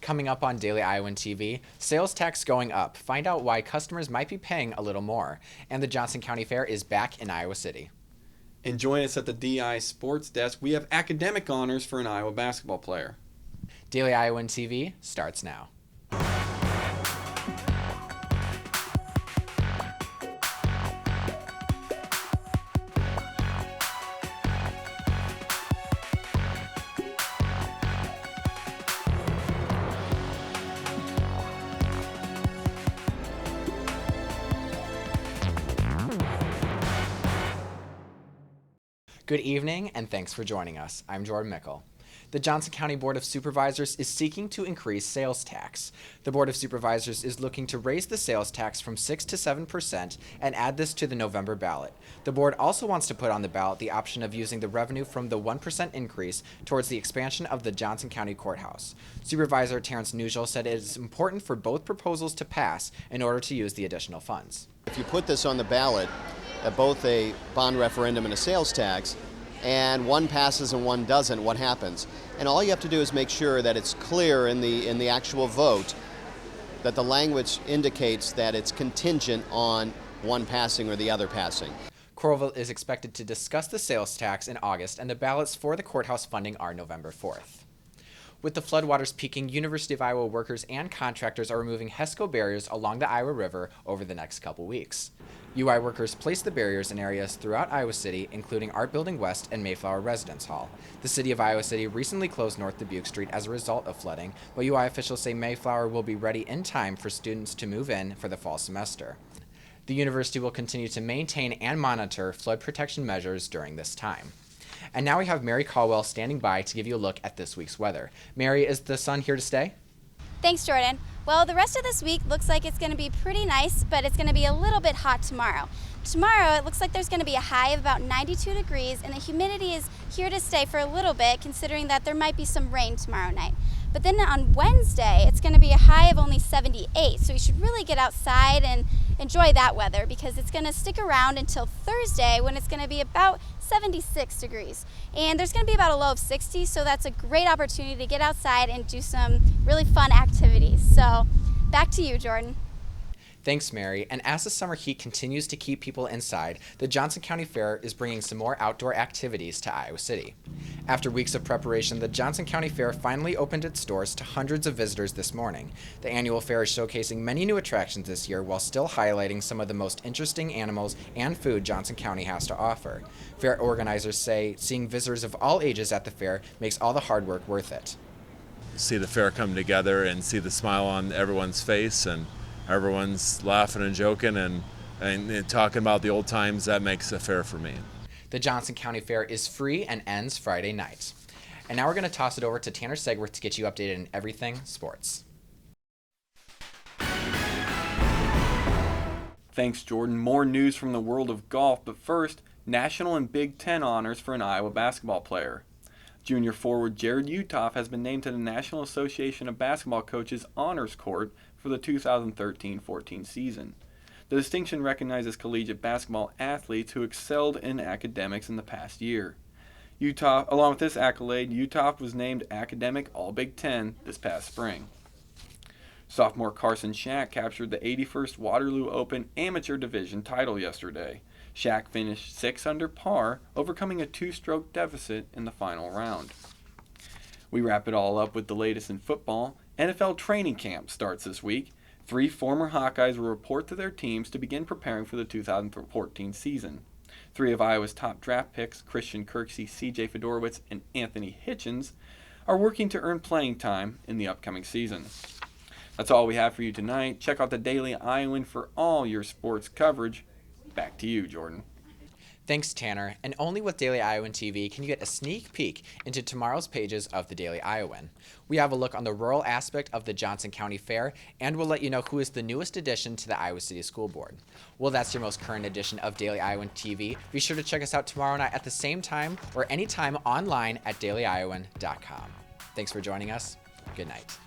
Coming up on Daily Iowan TV, sales tax going up. Find out why customers might be paying a little more. And the Johnson County Fair is back in Iowa City. And join us at the DI Sports Desk. We have academic honors for an Iowa basketball player. Daily Iowan TV starts now. Good evening, and thanks for joining us. I'm Jordan Mickle. The Johnson County Board of Supervisors is seeking to increase sales tax. The Board of Supervisors is looking to raise the sales tax from 6 to 7% and add this to the November ballot. The board also wants to put on the ballot the option of using the revenue from the 1% increase towards the expansion of the Johnson County Courthouse. Supervisor Terrence Nugel said it is important for both proposals to pass in order to use the additional funds. If you put this on the ballot, both a bond referendum and a sales tax, and one passes and one doesn't, what happens? And all you have to do is make sure that it's clear in the actual vote that the language indicates that it's contingent on one passing or the other passing. Coralville is expected to discuss the sales tax in August, and the ballots for the courthouse funding are November 4th. With the floodwaters peaking, University of Iowa workers and contractors are removing HESCO barriers along the Iowa River over the next couple weeks. UI workers placed the barriers in areas throughout Iowa City, including Art Building West and Mayflower Residence Hall. The city of Iowa City recently closed North Dubuque Street as a result of flooding, but UI officials say Mayflower will be ready in time for students to move in for the fall semester. The university will continue to maintain and monitor flood protection measures during this time. And now we have Mary Caldwell standing by to give you a look at this week's weather. Mary, is the sun here to stay? Thanks, Jordan. Well, the rest of this week looks like it's going to be pretty nice, but it's going to be a little bit hot tomorrow. Tomorrow, it looks like there's going to be a high of about 92 degrees, and the humidity is here to stay for a little bit, considering that there might be some rain tomorrow night. But then on Wednesday, it's going to be a high of only 78, so you should really get outside and enjoy that weather because it's going to stick around until Thursday when it's going to be about 76 degrees. And there's going to be about a low of 60, so that's a great opportunity to get outside and do some really fun activities. So back to you, Jordan. Thanks, Mary. And as the summer heat continues to keep people inside, the Johnson County Fair is bringing some more outdoor activities to Iowa City. After weeks of preparation, the Johnson County Fair finally opened its doors to hundreds of visitors this morning. The annual fair is showcasing many new attractions this year while still highlighting some of the most interesting animals and food Johnson County has to offer. Fair organizers say seeing visitors of all ages at the fair makes all the hard work worth it. See the fair come together and see the smile on everyone's face, and everyone's laughing and joking and talking about the old times. That makes a fair for me. The Johnson County Fair is free and ends Friday night. And now we're going to toss it over to Tanner Segworth to get you updated in everything sports. Thanks, Jordan. More news from the world of golf, but first, National and Big Ten honors for an Iowa basketball player. Junior forward Jared Utoff has been named to the National Association of Basketball Coaches Honors Court for the 2013-14 season. The distinction recognizes collegiate basketball athletes who excelled in academics in the past year. Along with this accolade, Utoff was named Academic All-Big Ten this past spring. Sophomore Carson Shack captured the 81st Waterloo Open Amateur Division title yesterday. Shack finished 6 under par, overcoming a 2-stroke deficit in the final round. We wrap it all up with the latest in football. NFL training camp starts this week. 3 former Hawkeyes will report to their teams to begin preparing for the 2014 season. 3 of Iowa's top draft picks, Christian Kirksey, C.J. Fedorowicz, and Anthony Hitchens, are working to earn playing time in the upcoming season. That's all we have for you tonight. Check out the Daily Iowan for all your sports coverage. Back to you, Jordan. Thanks, Tanner. And only with Daily Iowan TV can you get a sneak peek into tomorrow's pages of the Daily Iowan. We have a look on the rural aspect of the Johnson County Fair, and we'll let you know who is the newest addition to the Iowa City School Board. Well, that's your most current edition of Daily Iowan TV. Be sure to check us out tomorrow night at the same time or anytime online at dailyiowan.com. Thanks for joining us. Good night.